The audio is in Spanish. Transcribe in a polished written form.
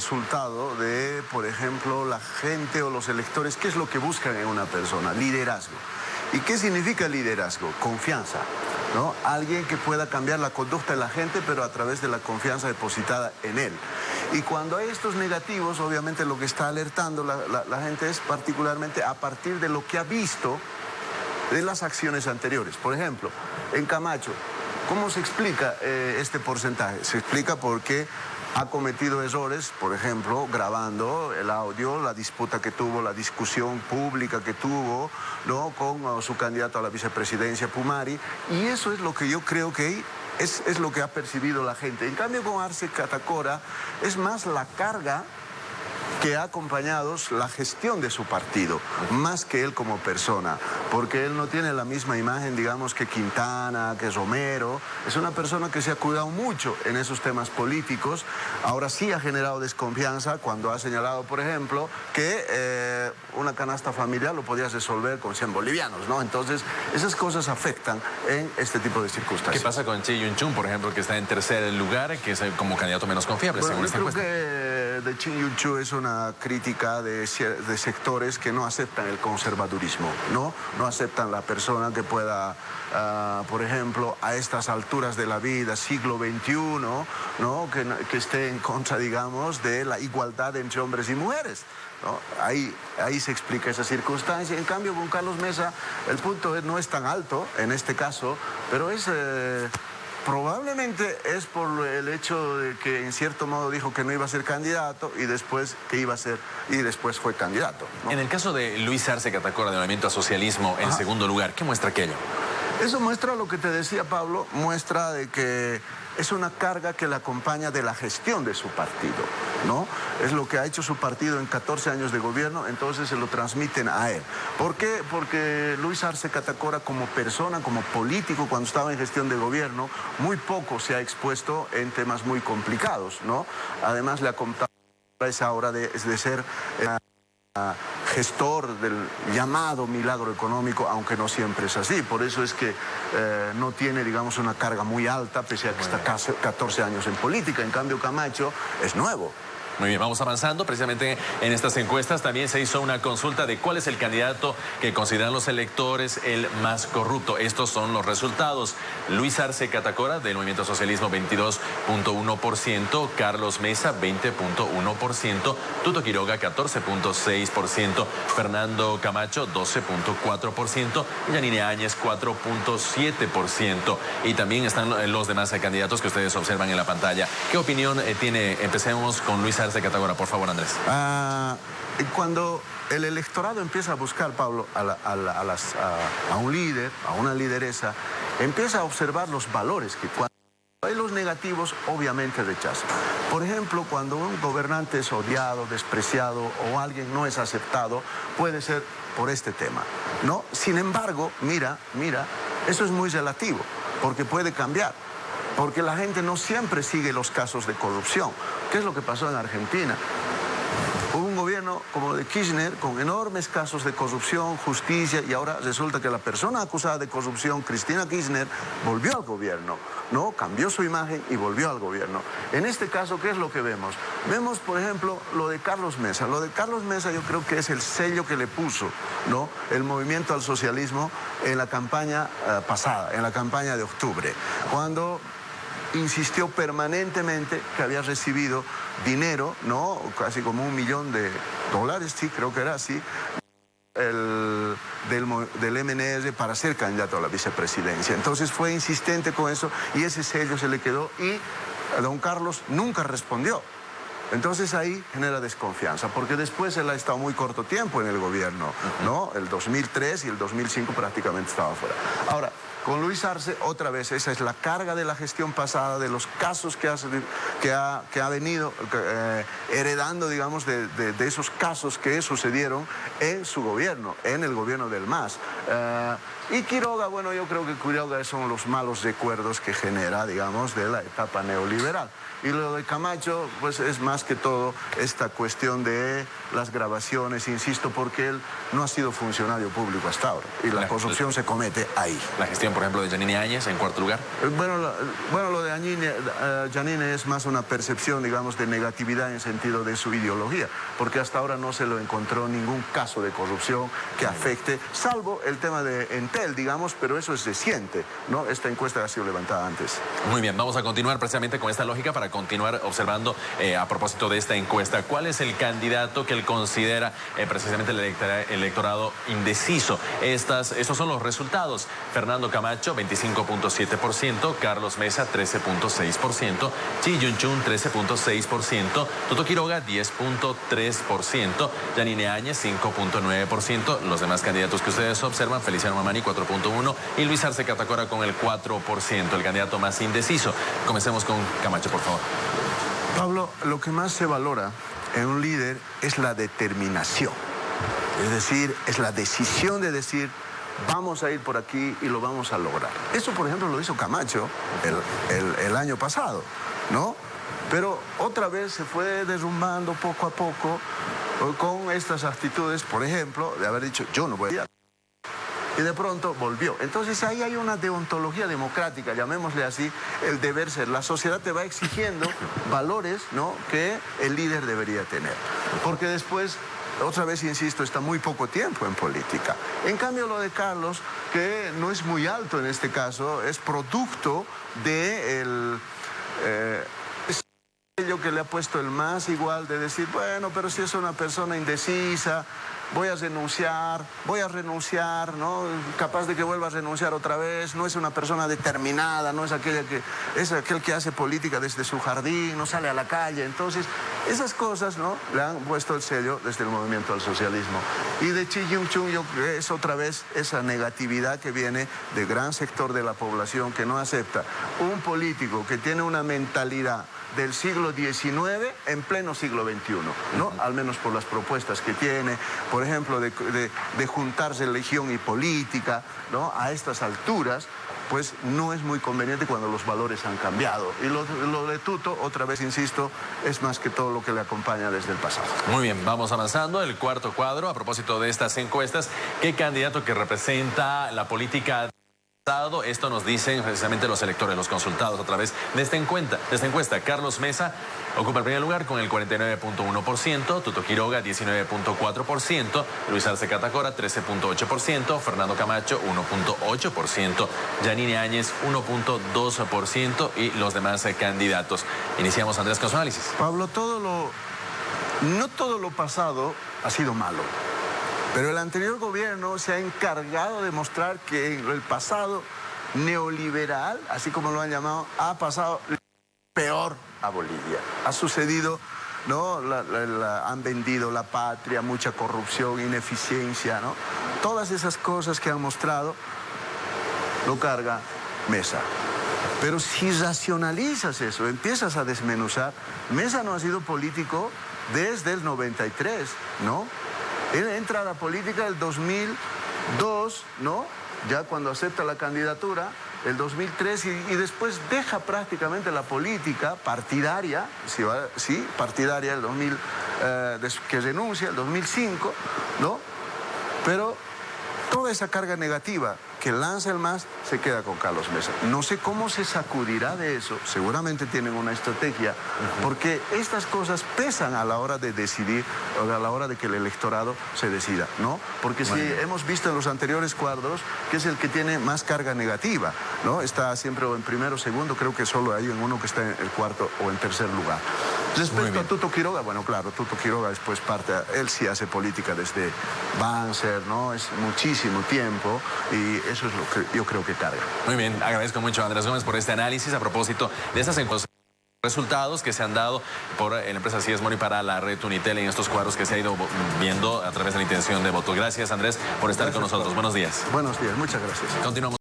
resultado de, por ejemplo, la gente o los electores, ¿qué es lo que buscan en una persona? Liderazgo. ¿Y qué significa liderazgo? Confianza, ¿no? Alguien que pueda cambiar la conducta de la gente, pero a través de la confianza depositada en él. Y cuando hay estos negativos, obviamente lo que está alertando la gente es particularmente a partir de lo que ha visto de las acciones anteriores. Por ejemplo, en Camacho, ¿cómo se explica este porcentaje? Se explica porque ha cometido errores, por ejemplo, grabando el audio, la disputa que tuvo, la discusión pública que tuvo, ¿no?, con su candidato a la vicepresidencia, Pumari, y eso es lo que yo creo que es lo que ha percibido la gente. En cambio, con Arce Catacora es más la carga que ha acompañado la gestión de su partido, más que él como persona, porque él no tiene la misma imagen, digamos, que Quintana, que Romero. Es una persona que se ha cuidado mucho en esos temas políticos. Ahora sí ha generado desconfianza cuando ha señalado, por ejemplo, que una canasta familiar lo podías resolver con 100 bolivianos, ¿no? Entonces, esas cosas afectan en este tipo de circunstancias. ¿Qué pasa con Chi Yun-chun, por ejemplo, que está en tercer lugar, que es como candidato menos confiable, bueno, según esta encuesta? Creo que de Chi Yun-chun es una crítica de sectores que no aceptan el conservadurismo, ¿no? No aceptan la persona que pueda, por ejemplo, a estas alturas de la vida, siglo XXI, ¿no? Que esté en contra, digamos, de la igualdad entre hombres y mujeres, ¿no? Ahí se explica esa circunstancia. En cambio, con Carlos Mesa, el punto no es tan alto en este caso, pero es... probablemente es por el hecho de que en cierto modo dijo que no iba a ser candidato y después que iba a ser, y después fue candidato, ¿no? En el caso de Luis Arce Catacora, de Movimiento a Socialismo, en segundo lugar, ¿qué muestra aquello? Eso muestra lo que te decía Pablo, muestra de que es una carga que le acompaña de la gestión de su partido, ¿no? Es lo que ha hecho su partido en 14 años de gobierno, entonces se lo transmiten a él. ¿Por qué? Porque Luis Arce Catacora como persona, como político, cuando estaba en gestión de gobierno, muy poco se ha expuesto en temas muy complicados, ¿no? Además le ha contado esa hora de ser... gestor del llamado milagro económico, aunque no siempre es así. Por eso es que no tiene, digamos, una carga muy alta, pese a que está casi 14 años en política. En cambio, Camacho es nuevo. Muy bien, vamos avanzando. Precisamente en estas encuestas también se hizo una consulta de cuál es el candidato que consideran los electores el más corrupto. Estos son los resultados. Luis Arce Catacora, del Movimiento Socialismo, 22.1%. Carlos Mesa, 20.1%. Tuto Quiroga, 14.6%. Fernando Camacho, 12.4%. Y Yanine Áñez, 4.7%. Y también están los demás candidatos que ustedes observan en la pantalla. ¿Qué opinión tiene? Empecemos con Luis Arce Catacora, por favor, Andrés. Cuando el electorado empieza a buscar, Pablo, a un líder, a una lideresa, empieza a observar los valores que cuando hay los negativos, obviamente rechaza. Por ejemplo, cuando un gobernante es odiado, despreciado o alguien no es aceptado, puede ser por este tema, ¿no? Sin embargo, mira, eso es muy relativo, porque puede cambiar. Porque la gente no siempre sigue los casos de corrupción. ¿Qué es lo que pasó en Argentina? Hubo un gobierno como el de Kirchner con enormes casos de corrupción, justicia, y ahora resulta que la persona acusada de corrupción, Cristina Kirchner, volvió al gobierno, ¿no? Cambió su imagen y volvió al gobierno. En este caso, ¿qué es lo que vemos? Vemos, por ejemplo, lo de Carlos Mesa. Lo de Carlos Mesa yo creo que es el sello que le puso, ¿no?, el Movimiento al Socialismo en la campaña pasada, en la campaña de octubre, cuando insistió permanentemente que había recibido dinero, ¿no?, casi como $1 millón, sí, creo que era así, del MNR para ser candidato a la vicepresidencia. Entonces fue insistente con eso y ese sello se le quedó y don Carlos nunca respondió. Entonces ahí genera desconfianza, porque después él ha estado muy corto tiempo en el gobierno, ¿no? El 2003 y el 2005 prácticamente estaba fuera. Ahora, con Luis Arce, otra vez, esa es la carga de la gestión pasada, de los casos que ha venido heredando, digamos, de esos casos que sucedieron en su gobierno, en el gobierno del MAS. Y Quiroga, bueno, yo creo que Quiroga son los malos recuerdos que genera, digamos, de la etapa neoliberal. Y lo de Camacho, pues es más que todo esta cuestión de las grabaciones, insisto, porque él no ha sido funcionario público hasta ahora. Y la corrupción se comete ahí. La gestión, por ejemplo, de Yanine Áñez en cuarto lugar. Bueno, lo de Yanine es más una percepción, digamos, de negatividad en sentido de su ideología, porque hasta ahora no se lo encontró ningún caso de corrupción que afecte, salvo el tema de Entel, digamos, pero eso es reciente, ¿no? Esta encuesta ha sido levantada antes. Muy bien, vamos a continuar precisamente con esta lógica para continuar observando a propósito de esta encuesta. ¿Cuál es el candidato que él considera precisamente el electorado indeciso? Estos son los resultados. Fernando Camacho, 25.7%, Carlos Mesa, 13.6%, Chi Yun-chun, 13.6%, Tuto Quiroga, 10.3%, Yanine Áñez, 5.9%, los demás candidatos que ustedes observan, Feliciano Mamani, 4.1%, y Luis Arce Catacora con el 4%, el candidato más indeciso. Comencemos con Camacho, por favor. Pablo, lo que más se valora en un líder es la determinación. Es decir, es la decisión de decir, vamos a ir por aquí y lo vamos a lograr. Eso, por ejemplo, lo hizo Camacho el año pasado, ¿no? Pero otra vez se fue derrumbando poco a poco con estas actitudes, por ejemplo, de haber dicho, yo no voy a... Y de pronto volvió. Entonces ahí hay una deontología democrática, llamémosle así, el deber ser. La sociedad te va exigiendo valores, ¿no?, que el líder debería tener. Porque después, otra vez insisto, está muy poco tiempo en política. En cambio lo de Carlos, que no es muy alto en este caso, es producto de ello que le ha puesto el más igual de decir, bueno, pero si es una persona indecisa, voy a renunciar, ¿no? Capaz de que vuelva a renunciar otra vez, no es una persona determinada, no es aquel que hace política desde su jardín, no sale a la calle. Entonces, esas cosas, ¿no?, le han puesto el sello desde el movimiento al socialismo. Y de Chi Yun-chun es otra vez esa negatividad que viene de gran sector de la población que no acepta un político que tiene una mentalidad del siglo XIX en pleno siglo XXI, ¿no? Al menos por las propuestas que tiene, por ejemplo, de juntar religión y política, ¿no?, a estas alturas, pues no es muy conveniente cuando los valores han cambiado. Y lo de Tuto, otra vez insisto, es más que todo lo que le acompaña desde el pasado. Muy bien, vamos avanzando. El cuarto cuadro, a propósito de estas encuestas, ¿qué candidato que representa la política? Esto nos dicen precisamente los electores, los consultados a través de esta encuesta. Carlos Mesa ocupa el primer lugar con el 49.1%, Tuto Quiroga 19.4%, Luis Arce Catacora 13.8%, Fernando Camacho 1.8%, Yanine Áñez 1.2% y los demás candidatos. Iniciamos, Andrés, con su análisis. Pablo, no todo lo pasado ha sido malo. Pero el anterior gobierno se ha encargado de mostrar que en el pasado neoliberal, así como lo han llamado, ha pasado peor a Bolivia. Ha sucedido, ¿no?, han vendido la patria, mucha corrupción, ineficiencia, ¿no? Todas esas cosas que han mostrado lo carga Mesa. Pero si racionalizas eso, empiezas a desmenuzar, Mesa no ha sido político desde el 93, ¿no? Él entra a la política el 2002, ¿no?, ya cuando acepta la candidatura, el 2003, y después deja prácticamente la política partidaria, partidaria, que renuncia, el 2005, ¿no? Pero toda esa carga negativa que lanza el MAS se queda con Carlos Mesa. No sé cómo se sacudirá de eso, seguramente tienen una estrategia, porque estas cosas pesan a la hora de decidir, o a la hora de que el electorado se decida, ¿no? Porque si hemos visto en los anteriores cuadros que es el que tiene más carga negativa, ¿no? Está siempre o en primero o segundo, creo que solo hay en uno que está en el cuarto o en tercer lugar. Respecto a Tuto Quiroga, bueno, claro, Tuto Quiroga después él sí hace política desde Banzer, ¿no? Es muchísimo tiempo y eso es lo que yo creo que carga. Muy bien, agradezco mucho a Andrés Gómez por este análisis a propósito de estas resultados que se han dado por la empresa CIES Mori para la red Unitel en estos cuadros que se ha ido viendo a través de la intención de voto. Gracias, Andrés, por estar con nosotros. Buenos días. Buenos días, muchas gracias. Continuamos.